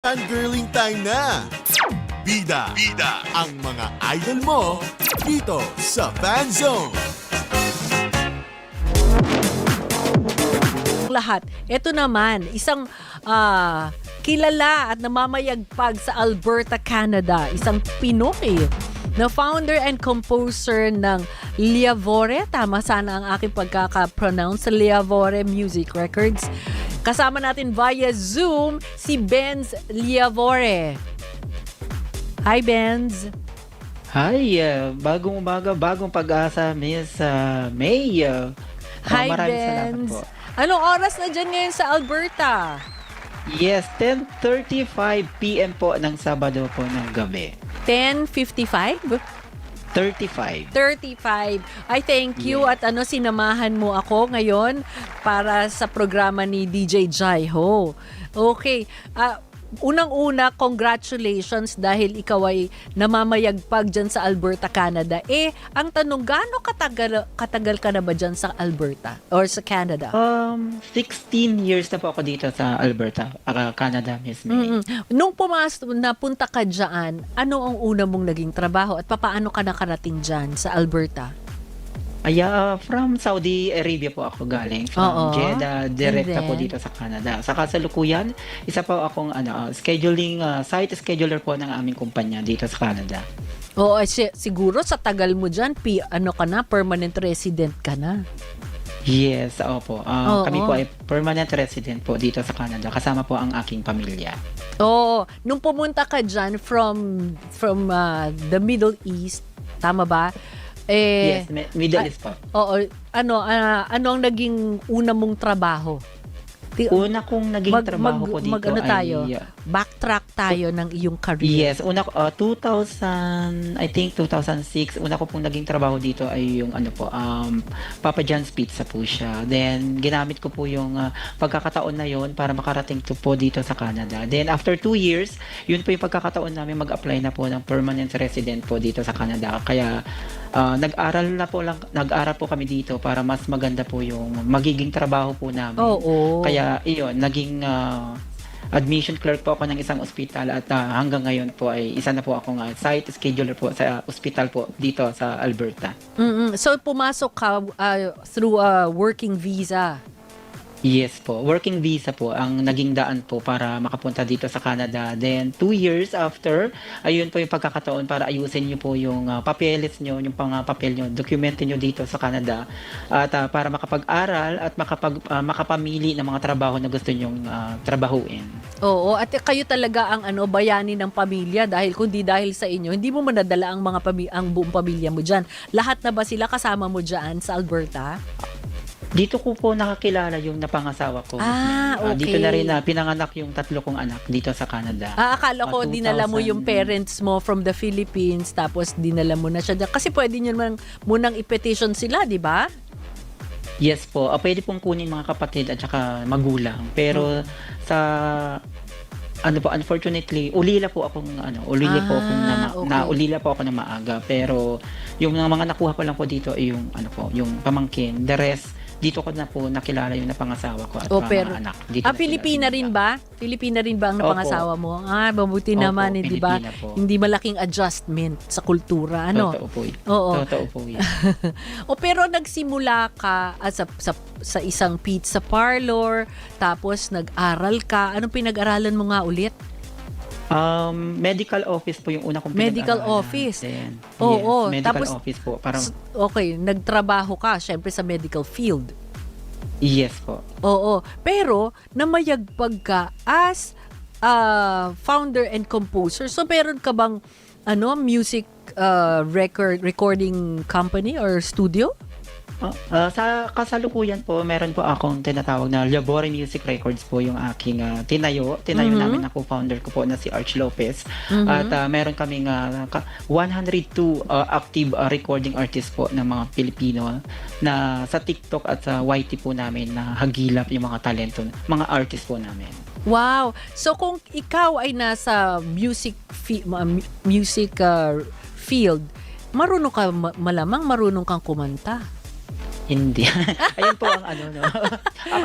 Fangirling time na! Bida ang mga idol mo dito sa Fan Zone. Lahat. Ito naman, isang kilala at namamayagpag sa Alberta, Canada. Isang Pinoy na founder and composer ng Liavore. Tama sana ang aking pagkaka-pronounce. Liavore Music Records. Kasama natin via Zoom si Benz Liavore. Hi, Benz. Hi, bagong umaga, bagong pag-asa, Miss May. Hi, Maraming salamat Benz. po. Anong oras na dyan ngayon sa Alberta? Yes, 10:35 PM po ng Sabado po ng gabi. 10:55? 35. 35. I thank you at sinamahan mo ako ngayon para sa programa ni DJ Jaiho. Okay. Unang-una, congratulations dahil ikaw ay namamayagpag dyan sa Alberta, Canada. Ang tanong, gaano katagal ka na ba dyan sa Alberta or sa Canada? 16 years na po ako dito sa Alberta, Canada, Miss May. Nung napunta ka dyan, ano ang una mong naging trabaho at papaano ka nakarating dyan sa Alberta? From Saudi Arabia po ako galing. Oo. From Jeddah, direkta And po then? dito sa Canada. Sa kasalukuyan, isa po akong scheduling, site scheduler po ng aming kumpanya dito sa Canada. Oo, siguro sa tagal mo dyan, permanent resident ka na. Yes, opo. Oo. Kami po ay permanent resident po dito sa Canada. Kasama po ang aking pamilya. Oo, nung pumunta ka dyan from the Middle East, tama ba? Yes, Middle East po. Oo, ano ang naging una mong trabaho? Una kong naging trabaho po dito tayo? ay... Backtrack tayo ng iyong career. Yes, una ko, 2006, una ko pong naging trabaho dito ay yung Papa John's Pizza po siya. Then, ginamit ko po yung pagkakataon na yon para makarating to po dito sa Canada. Then, after 2 years, yun po yung pagkakataon namin mag-apply na po ng permanent resident po dito sa Canada. Kaya, nag-aral po kami dito para mas maganda po yung magiging trabaho po namin. Oo. Kaya, iyon, naging... admission clerk po ako ng isang ospital at hanggang ngayon po ay isa na po akong site scheduler po sa ospital po dito sa Alberta. So pumasok ka through a working visa. Yes po, working visa po ang naging daan po para makapunta dito sa Canada. Then 2 years after, ayun po yung pagkakataon para ayusin niyo po yung papeles niyo, yung papel niyo, dokumento niyo dito sa Canada at para makapag-aral at makapamili ng mga trabaho na gusto niyo trabahuin. Oo, at kayo talaga ang bayani ng pamilya dahil kundi dahil sa inyo, hindi mo manadala ang buong pamilya mo diyan. Lahat na ba sila kasama mo diyan sa Alberta? Dito ko po nakakilala yung napangasawa ko. Okay. Dito na rin pinanganak yung 3 kong anak dito sa Canada. Akala ko dinala mo yung parents mo from the Philippines tapos dinala mo na siya. Kasi pwede nyo munang i-petition sila, di ba? Yes po. Pwede pong kunin mga kapatid at saka magulang. Pero unfortunately, ulila po akong ulila po ako na maaga. Pero yung mga nakuha ko lang po dito ay yung pamangkin. The rest, dito ko na po nakilala yung napangasawa ko at mga anak. Pilipina rin ba? Pilipina rin ba ang napangasawa mo? Mabuti Opo, naman, di ba? Pilipina po. Hindi malaking adjustment sa kultura, ano? Totoo po. Oo. Totoo po yan. Pero nagsimula ka sa isang pizza parlor, tapos nag-aral ka. Anong pinag-aralan mo nga ulit? Medical office po yung una kong Medical pinag-aralan. office? Then, Oo. yes, medical Tapos, office po. Parang, okay, nagtrabaho ka, syempre sa medical field. yes po. Oo. Pero, namayagpag ka as founder and composer. So, meron ka bang music recording company or studio? Sa kasalukuyan po, meron po akong tinatawag na Liavore Music Records po yung aking tinayo. Tinayo namin na co-founder ko po na si Arch Lopez. At meron kaming 102 active recording artists po ng mga Pilipino na sa TikTok at sa YT po namin na hagilap yung mga talento, mga artists po namin. Wow! So kung ikaw ay nasa music field, marunong kang kumanta. Hindi. Ayun po ang ano, no.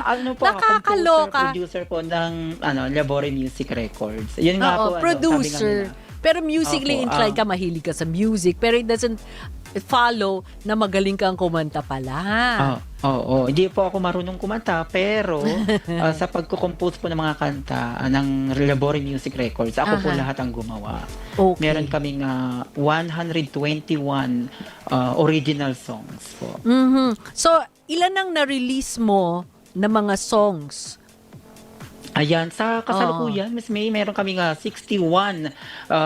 Ano po, Nakakaloka. producer po ng Labore Music Records. Yun nga po, Oo, producer. sabi nga nila. Pero musically Opo, inclined ka, mahilig ka sa music, pero it doesn't follow na magaling kang kumanta pala. Oo. Hindi po ako marunong kumanta, pero sa pagko-compose po ng mga kanta ng Labore Music Records, ako po Aha. lahat ang gumawa. Okay. Meron kaming 121 original songs po. Mhm. So, ilan ang na-release mo na mga songs? Ayan, sa kasalukuyan, Miss May, meron kaming 61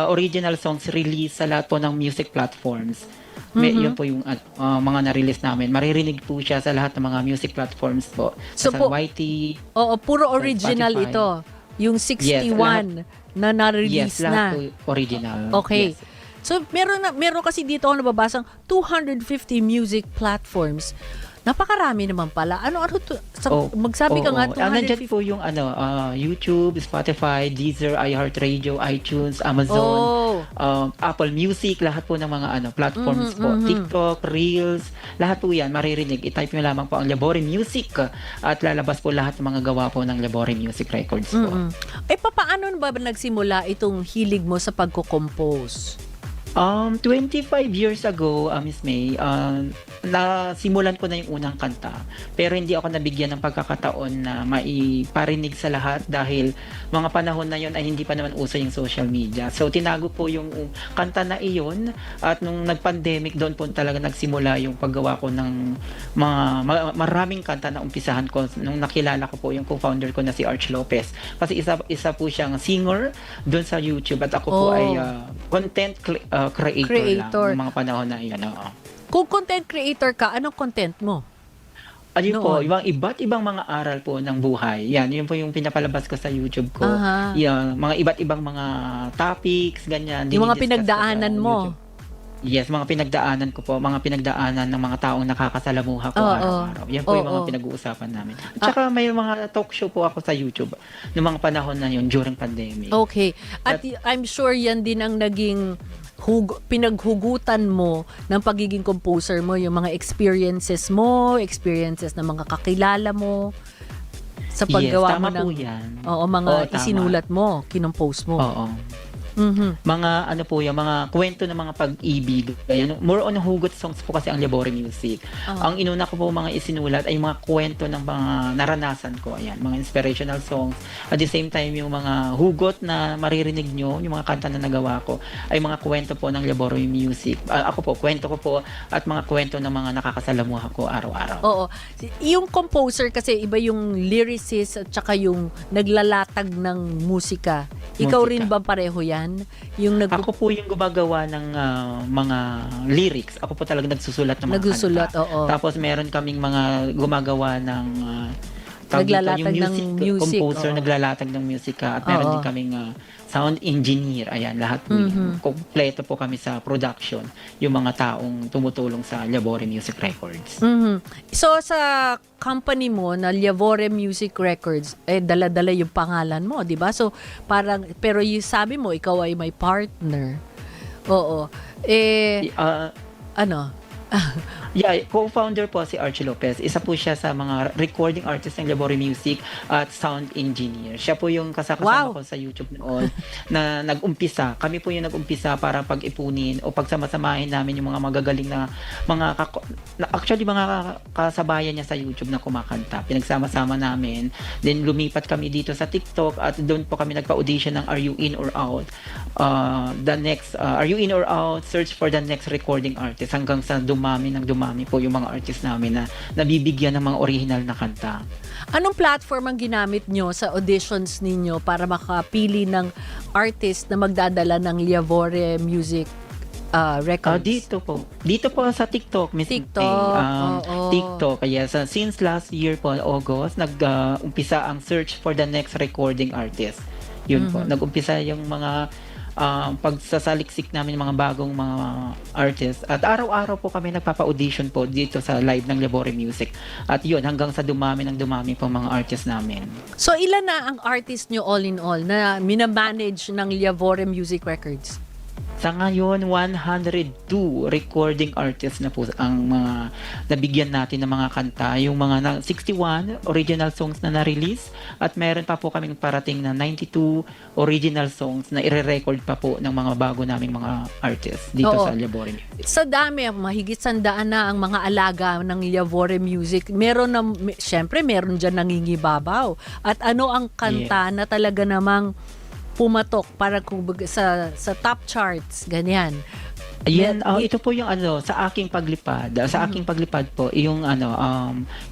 original songs release sa lahat po ng music platforms. Yun po yung mga na-release namin. Maririnig po siya sa lahat ng mga music platforms po. So sa po- YT. Oo, puro original Spotify. ito. Yung 61 na na-release Yes, lahat na. po original. Okay. Yes. So, meron kasi dito ako nababasang 250 music platforms. Napakarami naman pala. Ano to? Magsabi ka nga, 250. Nandyan po yung YouTube, Spotify, Deezer, iHeartRadio, iTunes, Amazon, Apple Music, lahat po ng mga platforms po. TikTok, Reels, lahat po yan maririnig. I-type nyo lamang po ang Labore Music at lalabas po lahat ng mga gawa po ng Labore Music Records po. Paano ba nagsimula itong hilig mo sa pagko-compose? 25 years ago, Miss May, nasimulan ko na yung unang kanta. Pero hindi ako nabigyan ng pagkakataon na maiparinig sa lahat dahil mga panahon na yon ay hindi pa naman uso yung social media. So, tinago po yung kanta na iyon at nung nag-pandemic, doon po talaga nagsimula yung paggawa ko ng maraming kanta na umpisahan ko nung nakilala ko po yung co-founder ko na si Arch Lopez. Kasi isa po siyang singer doon sa YouTube at ako po ay content creator lang ng mga panahon na iyon. Kung content creator ka, anong content mo? Ayun po, Noon. iba't ibang mga aral po ng buhay. Yun po yung pinapalabas ko sa YouTube ko. Aha. Yan, mga iba't ibang mga topics, ganyan. Yung mga dinidiscuss ko sa pinagdaanan mo. YouTube. Yes, mga pinagdaanan ko po, mga pinagdaanan ng mga taong nakakasalamuha ko Oo. araw-araw. Yan po yung mga Oo. pinag-uusapan namin. At saka may mga talk show po ako sa YouTube noong mga panahon na yun during pandemic. Okay. At I'm sure yan din ang naging pinaghugutan mo ng pagiging composer mo, yung mga experiences ng mga kakilala mo sa paggawa tama mo ng po yan. mga tama. isinulat mo, kinompose mo. Oo. Mhm. Mga yung mga kwento ng mga pag-ibig. Ayan, more on hugot songs po kasi ang Labore Music. Ang inuna ko po mga isinulat ay mga kwento ng mga naranasan ko. Ayan, mga inspirational songs. At the same time, yung mga hugot na maririnig nyo, yung mga kanta na nagawa ko, ay mga kwento po ng Labore Music. Kwento ko po at mga kwento ng mga nakakasalamuha ko araw-araw. Oo. Yung composer kasi iba yung lyricist at saka yung naglalatag ng musika. Ikaw Musika. rin ba pareho yan? Yung Ako po yung gumagawa ng mga lyrics. Ako po talaga nagsusulat ng mga Nagsusulat, kanta. oo. Tapos meron kaming mga gumagawa ng Naglalatag ng music, composer, oo. naglalatag ng musika. At meron Oo. din kaming sound engineer. Ayan, lahat po yun. Kompleto po kami sa production. Yung mga taong tumutulong sa Labore Music Records. Mhm. So sa company mo na Liavore Music Records, dala-dala yung pangalan mo, 'di ba? So parang pero yung sabi mo ikaw ay may partner. Oo. Ano? Yeah, co-founder po si Archie Lopez. Isa po siya sa mga recording artist ng Labore Music at sound engineer. Siya po yung kasama Wow. ko sa YouTube noon na nag-umpisa. Kami po yung nag-umpisa para pag-ipunin o pagsamasamahin namin yung mga magagaling na actually mga kasabayan niya sa YouTube na kumakanta. Pinagsama-sama namin. Then lumipat kami dito sa TikTok at doon po kami nagpa-audition ng Are You In or Out? Are You In or Out? Search for the next recording artist hanggang sa dumami po yung mga artist namin na nabibigyan ng mga original na kanta. Anong platform ang ginamit nyo sa auditions ninyo para makapili ng artist na magdadala ng Liavore Music Records? Dito po sa TikTok, Miss TikTok, May. oo. TikTok, yes. Since last year po, August, nag-umpisa ang search for the next recording artist. Yun po. Nag-umpisa yung mga pagsasaliksik namin mga bagong mga artists. At araw-araw po kami nagpapa-audition po dito sa live ng Labore Music. At yun, hanggang sa dumami po mga artists namin. So ilan na ang artist nyo all in all na minamanage ng Liavore Music Records? Sa ngayon, 102 recording artists na po ang mga nabigyan natin ng mga kanta. Yung mga 61 original songs na na-release at meron pa po kaming parating na 92 original songs na ire-record pa po ng mga bago naming mga artists dito Oo. sa Liabore Music. Sa dami, mahigit 100 na ang mga alaga ng Liavore Music. Syempre, meron dyan nangingibabaw. At ano ang kanta na talaga namang pumatok para sa top charts, ganyan. Ayan, ito po yung sa aking paglipad. Sa aking paglipad po, yung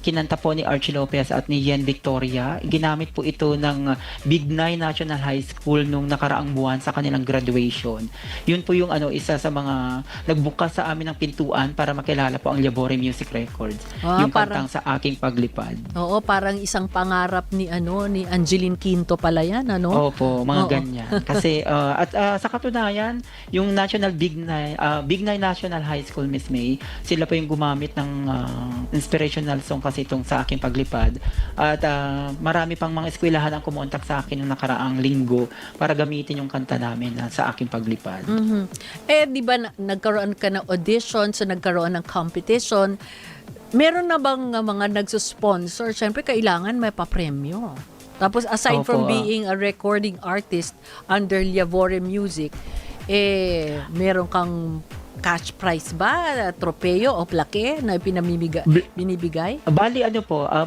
kinanta po ni Archie Lopez at ni Yen Victoria. Ginamit po ito ng Bignay National High School nung nakaraang buwan sa kanilang graduation. Yun po yung isa sa mga nagbukas sa amin ng pintuan para makilala po ang Liabore Music Records. Yung kantang sa aking paglipad. Oo, parang isang pangarap ni Angeline Quinto pala yan, ano? Opo, mga ganyan. Kasi sa katunayan, yung National Bignay National High School, Miss May, sila po yung gumamit ng inspirational song kasi itong sa aking paglipad. At marami pang mga eskwelahan ang kumontak sa akin nung nakaraang linggo para gamitin yung kanta namin sa aking paglipad. Mhm. Eh, di ba nagkaroon ka ng audition, so nagkaroon ng competition. Meron na bang mga nagsusponsor? Siyempre, kailangan may papremyo. Tapos, aside from being a recording artist under Liavore Music, meron kang cash prize ba, tropeo o plaque na binibigay? Bali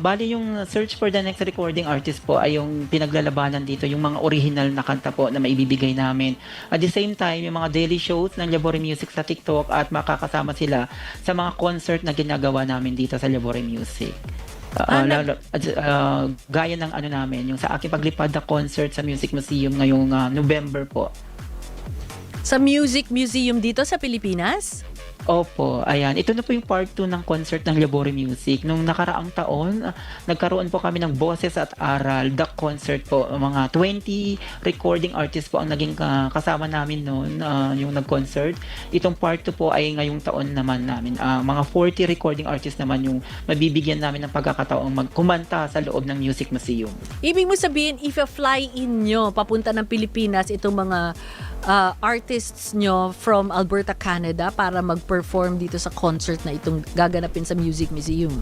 bali yung search for the next recording artist po ay yung pinaglalabanan dito, yung mga original na kanta po na maibibigay namin. At the same time, yung mga daily shows ng Liabore Music sa TikTok at makakasama sila sa mga concert na ginagawa namin dito sa Liabore Music. Gaya ng namin, yung sa aking paglipad na concert sa Music Museum ngayong November po. Sa Music Museum dito sa Pilipinas? Opo, ayan. Ito na po yung part 2 ng concert ng Liabore Music. Nung nakaraang taon, nagkaroon po kami ng Boses at Aral, the concert po. Mga 20 recording artists po ang naging kasama namin noon, yung nag-concert. Itong part 2 po ay ngayong taon naman namin. Mga 40 recording artists naman yung mabibigyan namin ng pagkakataong magkumanta sa loob ng Music Museum. Ibig mo sabihin, if fly in nyo, papunta ng Pilipinas, itong mga artists nyo from Alberta, Canada para mag-perform dito sa concert na itong gaganapin sa Music Museum.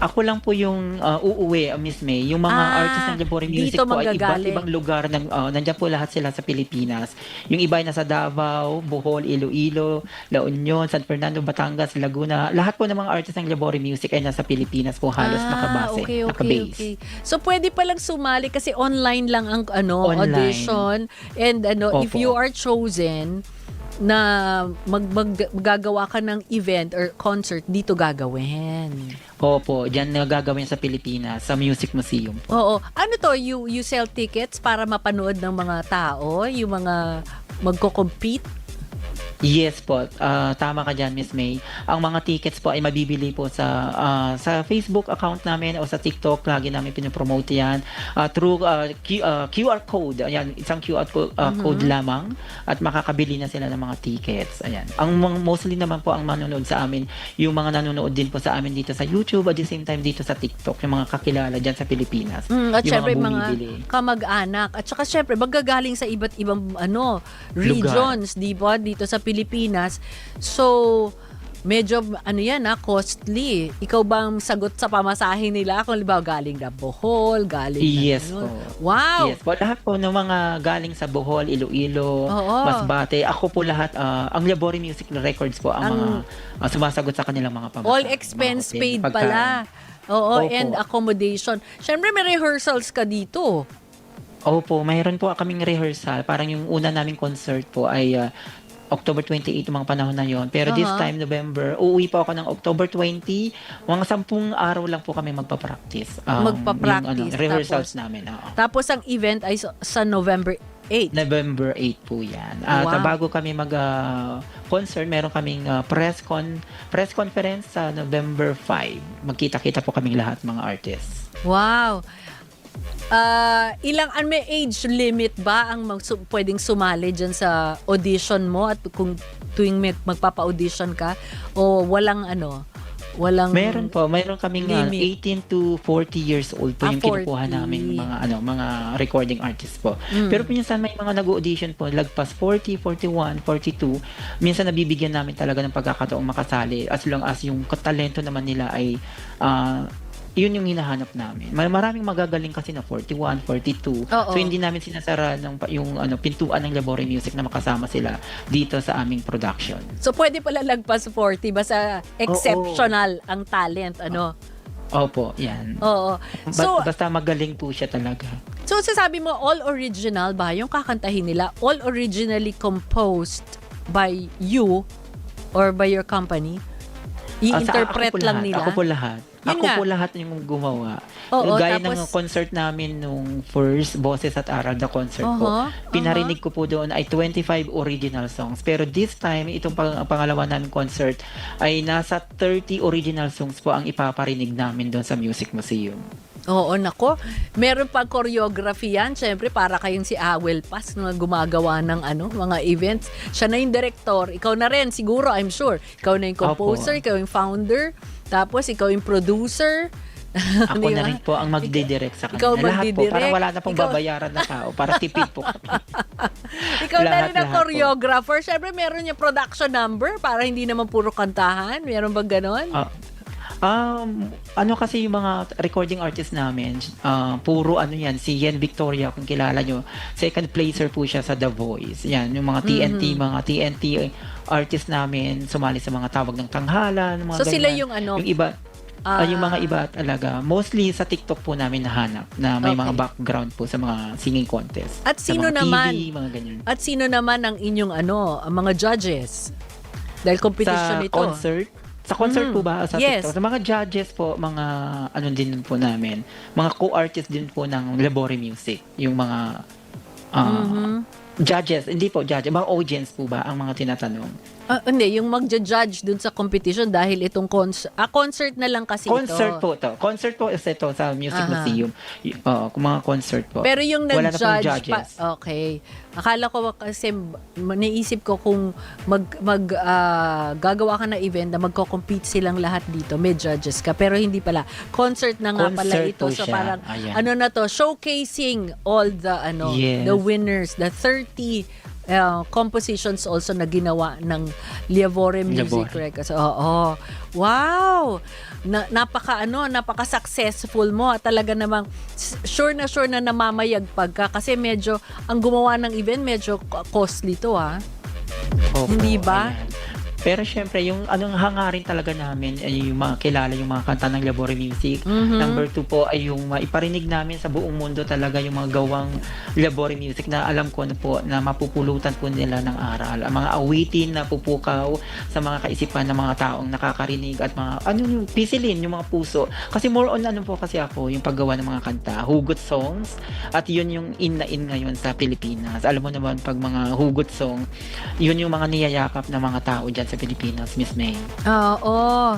Ako lang po yung uuwi, Miss May. Yung mga artists ng Liabore Music po ay iba't ibang lugar. Nandiyan po lahat sila sa Pilipinas. Yung iba ay nasa Davao, Bohol, Iloilo, La Union, San Fernando, Batangas, Laguna. Lahat po ng mga artists ng Liabore Music ay nasa Pilipinas po halos nakabase, nakabase. Okay. So pwede palang sumali kasi online lang ang audition. And if you are chosen na maggagawa ka ng event or concert, dito gagawin. Opo, dyan na gagawin sa Pilipinas, sa Music Museum. Oo. Ano to? You sell tickets para mapanood ng mga tao? Yung mga magko-compete? Yes po, tama ka dyan, Miss May. Ang mga tickets po ay mabibili po sa Facebook account namin o sa TikTok. Lagi namin pinopromote yan through QR code. Ayan, isang QR code lamang at makakabili na sila ng mga tickets. Ayan. Ang mostly naman po ang manonood sa amin, yung mga nanonood din po sa amin dito sa YouTube at the same time dito sa TikTok, yung mga kakilala dyan sa Pilipinas. At syempre mga kamag-anak. At saka syempre, magagaling sa iba't ibang regions, di ba? Dito sa Pilipinas. So, medyo costly. Ikaw bang sagot sa pamasahe nila? Kung halimbawa galing na Bohol, galing yes na po. Wow! Yes po. Lahat po ng mga galing sa Bohol, Iloilo, Masbate. Ako po lahat, ang Liabore Music Records po ang mga sumasagot sa kanilang mga pamasahe. All expense paid pala. Oo, and accommodation. Syempre may rehearsals ka dito. Opo, mayroon po kaming rehearsal. Parang yung una naming concert po ay October 28 yung mga panahon na yon. Pero this time, November, uuwi po ako ng October 20. Mga 10 araw lang po kami magpa-practice. Magpa-practice. Rehearsals namin. Tapos ang event ay sa November 8. November 8 po yan. At bago kami mag-concert, meron kaming press conference sa November 5. Magkita-kita po kaming lahat mga artists. Wow! May age limit ba ang pwedeng sumali dyan sa audition mo at kung tuwing magpapa-audition ka o walang Meron po, mayroon kaming limit. 18 to 40 years old po yung 40. kinukuha namin mga recording artists po. Pero minsan may mga nag-audition po, lagpas 40, 41, 42. Minsan nabibigyan namin talaga ng pagkakataong makasali as long as yung talento naman nila ay yun yung hinahanap namin. Maraming magagaling kasi na 41, 42. Oo. So hindi namin sinasara yung pintuan ng Labore Music na makasama sila dito sa aming production. So pwede pala lagpas 40 basta exceptional ang talent, ano? Opo, yan. Oo. So, Basta magaling po siya talaga. so sasabi mo all original ba yung kakantahin nila? All originally composed by you or by your company? I-interpret Ako po lang lahat. nila? Ako po lahat. Yun Ako nga. po lahat yung gumawa. Oo, Gaya tapos- ng concert namin nung first Boses at Aral na concert po. Pinarinig ko po doon ay 25 original songs. Pero this time, itong pangalawa namin concert ay nasa 30 original songs po ang ipaparinig namin doon sa Music Museum. Oo, nako. Meron pang choreography yan. Siyempre, para kayong si Awel Paz na gumagawa ng mga events. Siya na yung director. Ikaw na rin, siguro, I'm sure. Ikaw na yung composer, ikaw yung founder, tapos ikaw yung producer. Ako Di na ba? rin po ang magdidirect sa Ikaw kanila. Lahat po, magdidirect. parang wala na pong Ikaw- babayaran na tao. Para tipid po kami. Ikaw na rin ang Lahat po. choreographer. Siyempre, meron yung production number para hindi naman puro kantahan. Meron ba ganon? Ano kasi yung mga recording artist namin, puro yan, si Yen Victoria, kung kilala nyo, second placer po siya sa The Voice. Yan, yung mga TNT artist namin, sumali sa mga tawag ng tanghalan, mga So, sila ganyan. yung ano? Yung iba, yung mga iba talaga, mostly sa TikTok po namin nahanap, na may mga background po sa mga singing contest. At sa sino mga naman? TV, mga ganyan. At sino naman ang inyong ang mga judges? Dahil competition Sa ito. Sa concert po ba? Sa Yes. TikTok? Sa mga judges po, mga din po namin. Mga co-artists din po ng Labore Music. Yung mga judges. Hindi po judges. Mga audience po ba ang mga tinatanong? Hindi, yung magja-judge dun sa competition dahil itong concert na lang kasi Concert ito. po ito. Concert po is ito sa Music Museum. Kung mga concert po. Pero yung Wala na pong nag-judge judges. okay. Akala ko kasi naisip ko kung gagawa ka ng event na magko-compete silang lahat dito, may judges ka. Pero hindi pala. Concert na nga pala Concert ito. po So siya. parang Ayan. na to, showcasing all the Yes. the winners, the 30 compositions also na ginawa ng Liavore Music Liavore. Records. Oo. Wow! Napaka-successful mo. Talaga namang sure na namamayagpag ka kasi medyo ang gumawa ng event medyo costly to Opo, Hindi ba? ayan. Pero syempre, yung hangarin talaga namin ay yung mga kilala yung mga kanta ng Labore Music. Number 2 po ay yung maiparinig namin sa buong mundo talaga yung mga gawang Labore Music na alam ko na po na mapupulutan po nila ng aral. Ang mga awitin na pupukaw sa mga kaisipan ng mga taong nakakarinig at mga yung pisilin, yung mga puso. Kasi more on po kasi ako yung paggawa ng mga kanta, hugot songs, at yun yung in na in ngayon sa Pilipinas. Alam mo naman pag mga hugot song, yun yung mga niyayakap ng mga tao dyan sa Pilipinas, Miss May. Oo.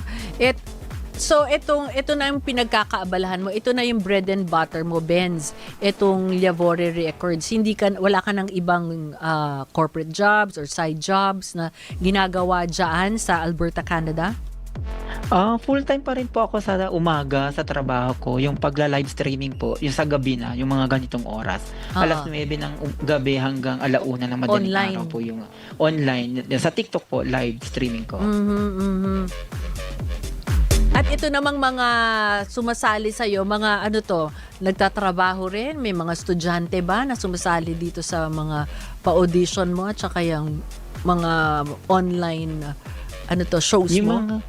So, ito na yung pinagkakaabalahan mo. Ito na yung bread and butter mo, Benz. Itong Liavore Records. Wala ka ng ibang corporate jobs or side jobs na ginagawa dyan sa Alberta, Canada? Full-time pa rin po ako sa umaga sa trabaho ko. Yung pagla-live streaming po, yung sa gabi na, yung mga ganitong oras. Alas 9 ng gabi hanggang 1:00 ng madaling Online. araw po yung online. Sa TikTok po, live streaming ko. At ito namang mga sumasali sa'yo, mga nagtatrabaho rin? May mga estudyante ba na sumasali dito sa mga pa-audition mo at saka yung mga online shows mo?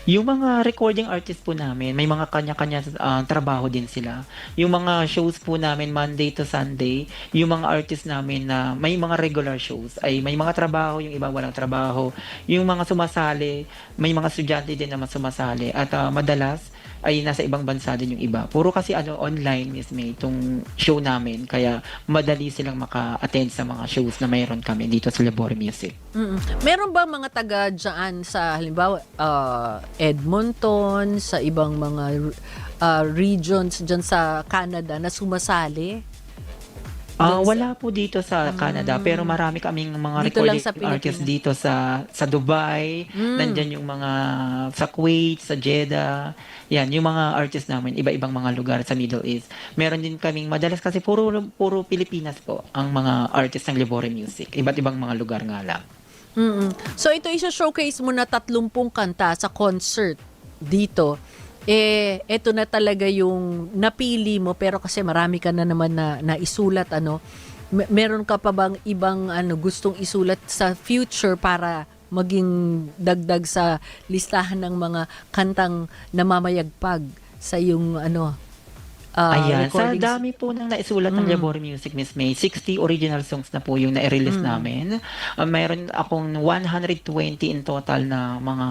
Yung mga recording artist po namin, may mga kanya-kanya trabaho din sila. Yung mga shows po namin Monday to Sunday, yung mga artist namin na may mga regular shows, ay may mga trabaho, yung iba walang trabaho. Yung mga sumasali, may mga estudyante din naman sumasali. At madalas, ay nasa ibang bansa din yung iba. Puro kasi online, Miss May, itong show namin. Kaya madali silang maka-attend sa mga shows na mayroon kami dito sa Labore Music. Meron ba mga taga dyan sa halimbawa Edmonton, sa ibang mga regions dyan sa Canada na sumasali? Wala po dito sa Canada, pero marami kaming mga Dito lang recording sa Pilipinas. artists dito sa Dubai. Nandyan yung mga sa Kuwait, sa Jeddah. Yan, yung mga artists namin, iba-ibang mga lugar sa Middle East. Meron din kaming madalas kasi puro Pilipinas po ang mga artists ng Libore Music. Iba't ibang mga lugar nga lang. So ito isa-showcase mo na 30 kanta sa concert dito. Ito na talaga yung napili mo, pero kasi marami ka na naman na isulat, ano. Meron ka pa bang ibang gustong isulat sa future para maging dagdag sa listahan ng mga kantang namamayagpag sa yung Ayan, sa recordings? dami po ng naisulat ng Libore Music, Miss May, 60 original songs na po yung na-release namin. Mayroon akong 120 in total na mga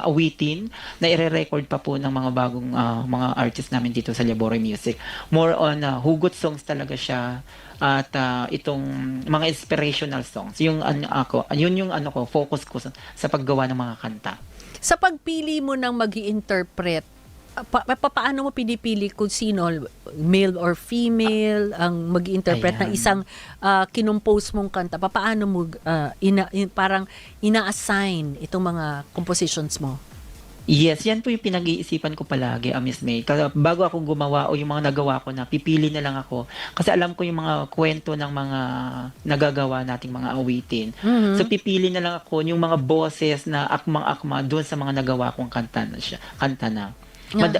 awitin na i-record pa po ng mga bagong mga artists namin dito sa Libore Music. More on hugot songs talaga siya at itong mga inspirational songs. Yung yun yung focus ko sa paggawa ng mga kanta. Sa pagpili mo ng mag-i-interpret, paano mo pinipili kung sino, male or female, ang mag-i-interpret ng Ayan. isang kinumpose mong kanta? Paano mo parang ina-assign itong mga compositions mo? Yes, yan po yung pinag-iisipan ko palagi, Miss May. Kasi bago ako gumawa o yung mga nagawa ko na, pipili na lang ako. Kasi alam ko yung mga kwento ng mga nagagawa nating mga awitin. So pipili na lang ako yung mga boses na akmang-akma doon sa mga nagawa kong kanta na.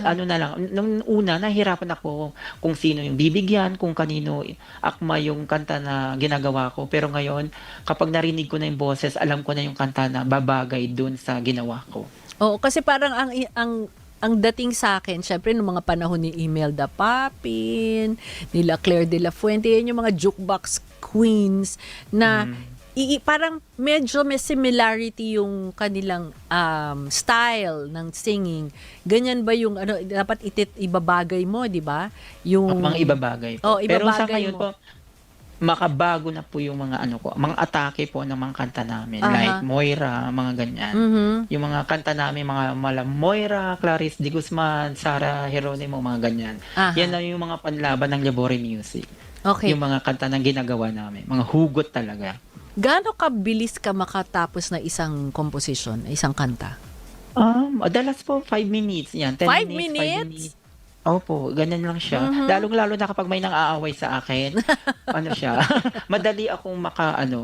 Ano na lang, nung una, nahirapan ako kung sino yung bibigyan, kung kanino akma yung kanta na ginagawa ko. Pero ngayon, kapag narinig ko na yung boses, alam ko na yung kanta na babagay dun sa ginawa ko. Oo, kasi parang ang dating sa akin, syempre nung mga panahon ni Imelda Papin, nila Claire de la Fuente, yan yung mga jukebox queens na parang medyo may similarity yung kanilang style ng singing. Ganyan ba yung dapat ibabagay mo, di ba? Yung Mga ibabagay Oh, po. Pero sa ibabagay ngayon mo. po, makabago na po yung mga mga atake po ng mga kanta namin. Aha. Like Moira, mga ganyan. Yung mga kanta namin, mga Moira, Clarice de Guzman, Sara Geronimo, mga ganyan. Aha. Yan na yung mga panlaban ng Libore Music. Okay. Yung mga kanta na ginagawa namin. Mga hugot talaga. Gaano kabilis ka makatapos na isang composition, isang kanta? Madalas po 5 minutes. Yan, 10 5 minutes, 5 minutes? minutes. Opo, ganyan lang siya. Lalong-lalo na kapag may nang-aaway sa akin, siya, madali akong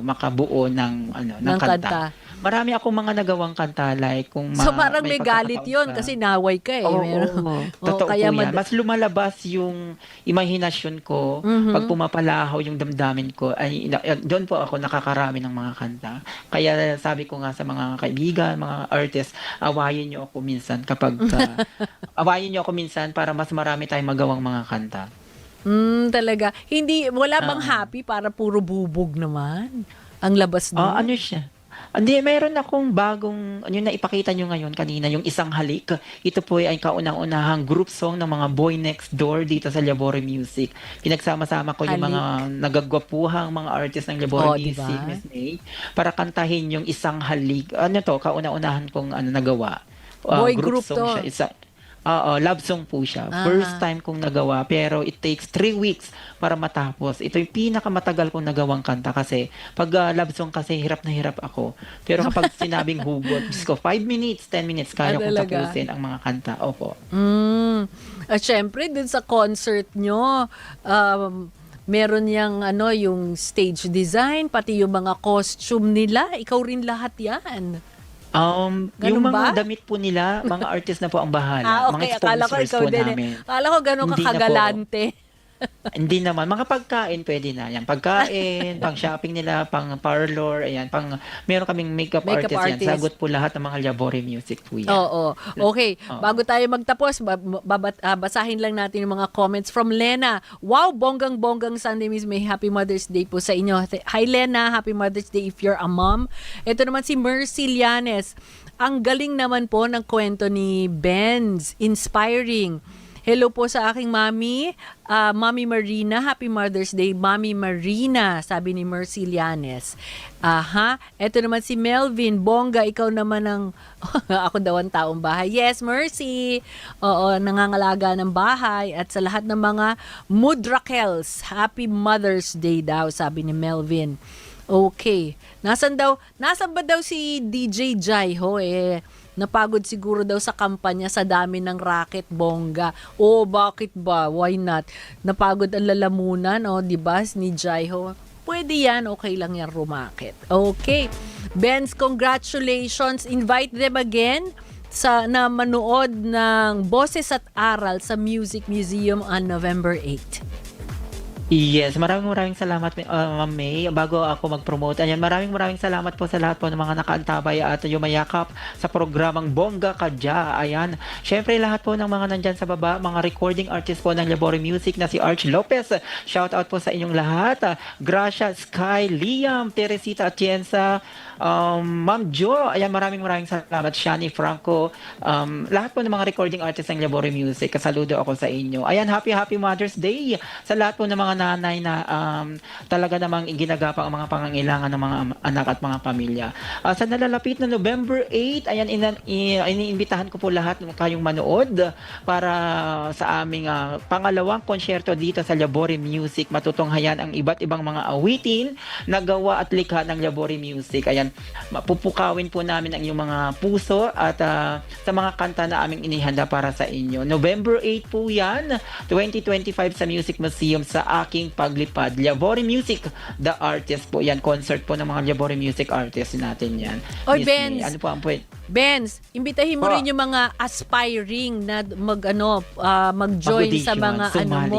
makabuo ng Ng kanta. kanta. Marami akong mga nagawang kanta like kung So parang may galit pagkakataon yon kasi naway ka eh. Oo, Meron- totoo kaya po yan. Mas lumalabas yung imahinasyon ko pag pumapalahaw yung damdamin ko. Doon po ako nakakarami ng mga kanta. Kaya sabi ko nga sa mga kaibigan, mga artists, awayin niyo ako minsan awayin niyo ako minsan para mas marami tayong magawang mga kanta. Talaga. Wala bang happy para puro bubog naman ang labas doon? Ano siya? Hindi, mayroon akong bagong, yung naipakita nyo ngayon kanina, yung Isang Halik. Ito po ay kaunang-unahang group song ng mga Boy Next Door dito sa Libore Music. Pinagsama-sama ko yung mga nagagwapuhang mga artist ng Libore Music, diba? Miss May, para kantahin yung Isang Halik. Kauna-unahan kong nagawa. Boy group to. Siya. Love song po siya. Aha. First time kong nagawa, pero it takes 3 weeks para matapos. Ito yung pinakamatagal kong nagawang kanta kasi pag love song kasi hirap na hirap ako. Pero kapag sinabing hugot, Diyos ko, 5 minutes, 10 minutes, kaya kong talaga? tapusin ang mga kanta. Opo. At syempre, dun sa concert nyo, meron yung stage design, pati yung mga costume nila. Ikaw rin lahat yan. Yung Ganun ba? mga damit po nila, mga artist na po ang bahala. Okay. Mga Akala ko sponsors ikaw po din namin. Akala ko gano'n Hindi na po. kakagalante. Hindi naman. Mga pagkain, pwede na. Yan, pagkain, pang shopping nila, pang parlor, ayan, meron kaming makeup artist, yan. Sagot po lahat ng mga Libore Music po yan. Oo. Okay. Bago tayo magtapos, basahin lang natin yung mga comments from Lena. Wow, bonggang-bonggang Sunday Miss May. Happy Mother's Day po sa inyo. Hi Lena, Happy Mother's Day if you're a mom. Ito naman si Mercy Llanes. Ang galing naman po ng kwento ni Benz. Inspiring. Hello po sa aking mami, Mami Marina. Happy Mother's Day, Mami Marina, sabi ni Mercy Llanes. Aha, eto naman si Melvin. Bongga, ikaw naman ang, ako daw ang taong bahay. Yes, Mercy. Oo, nangangalaga ng bahay. At sa lahat ng mga Mudrakels, Happy Mother's Day daw, sabi ni Melvin. Okay. Nasaan ba daw si DJ Jaiho napagod siguro daw sa kampanya sa dami ng racket, bongga. Oh, bakit ba? Why not? Napagod ang lalamunan, di ba, ni Jaiho? Pwede yan, okay lang yan rumakit. Okay. Benz, congratulations. Invite them again na manood ng Boses at Aral sa Music Museum on November 8. Yes, maraming salamat, Ma'am May. Bago ako mag-promote, ayan, maraming salamat po sa lahat po ng mga nakaantabay at yumayakap sa programang Bongga Kadya. Ayan, syempre lahat po ng mga nandyan sa baba, mga recording artist po ng Labore Music na si Arch Lopez. Shout out po sa inyong lahat. Gracia, Sky, Liam, Teresita Atienza, Ma'am Jo, ayan, maraming salamat. Shani Franco, lahat po ng mga recording artist ng Labore Music, kasaludo ako sa inyo. Ayan, happy Mother's Day sa lahat po ng mga nanay na talaga namang ginagapa ang mga pangangailangan ng mga anak at mga pamilya. Sa nalalapit na November 8, ayan, iniimbitahan ko po lahat kayong manood para sa aming pangalawang konsyerto dito sa Labore Music. Matutunghayan ang iba't ibang mga awitin na gawa at likha ng Labore Music. Ayan, pupukawin po namin ang inyong mga puso at sa mga kanta na aming inihanda para sa inyo. November 8 po yan, 2025 sa Music Museum sa aking paglipad. Labore Music, the artist po yan. Concert po ng mga Labore Music artists natin yan. Oy, Miss Benz. May, ano po ang point? Benz, imbitahin mo rin yung mga aspiring na mag-join sa mga sumali.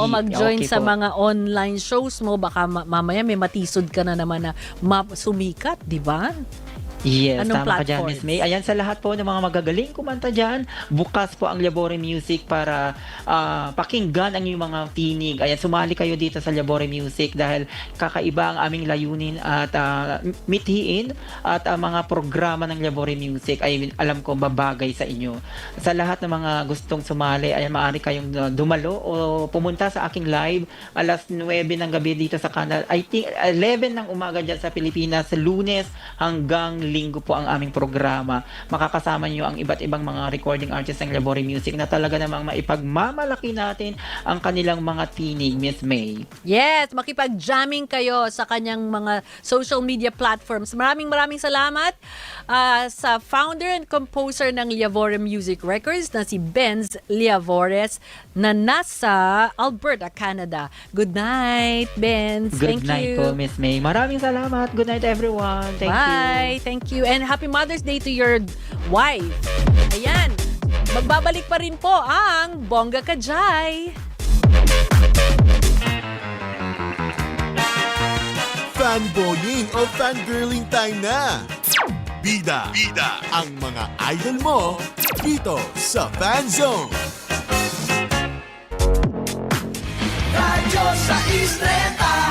mag-join Okay sa po. mga online shows mo. Baka mamaya may matisod ka na naman na sumikat, di ba? Yes, Anong tama ka dyan, platforms? Miss May. Ayan, sa lahat po ng mga magagaling kumanta dyan, bukas po ang Labore Music para pakinggan ang inyong mga tinig. Ayan, sumali kayo dito sa Labore Music dahil kakaiba ang aming layunin at mithiin at ang mga programa ng Labore Music ay alam ko babagay sa inyo. Sa lahat ng mga gustong sumali, ayan, maaari kayong dumalo o pumunta sa aking live alas 9 ng gabi dito sa Canada. I think 11 ng umaga dyan sa Pilipinas, Lunes hanggang Linggo po ang aming programa. Makakasama niyo ang iba't ibang mga recording artists ng Labore Music na talaga namang maipagmamalaki natin ang kanilang mga tinig, Miss May. Yes, makipag-jamming kayo sa kanyang mga social media platforms. Maraming salamat sa founder and composer ng Liavore Music Records na si Benz Liavores na nasa Alberta, Canada. Good night, Benz. Good Thank night you. po, Miss May. Maraming salamat. Good night, everyone. Thank you. Bye. Thank you. And happy Mother's Day to your wife. Ayan. Magbabalik pa rin po ang Bongga Kajay. Fanboying o fangirling time na. Bida ang mga idol mo dito sa Fan Zone. Radyo sa Isleta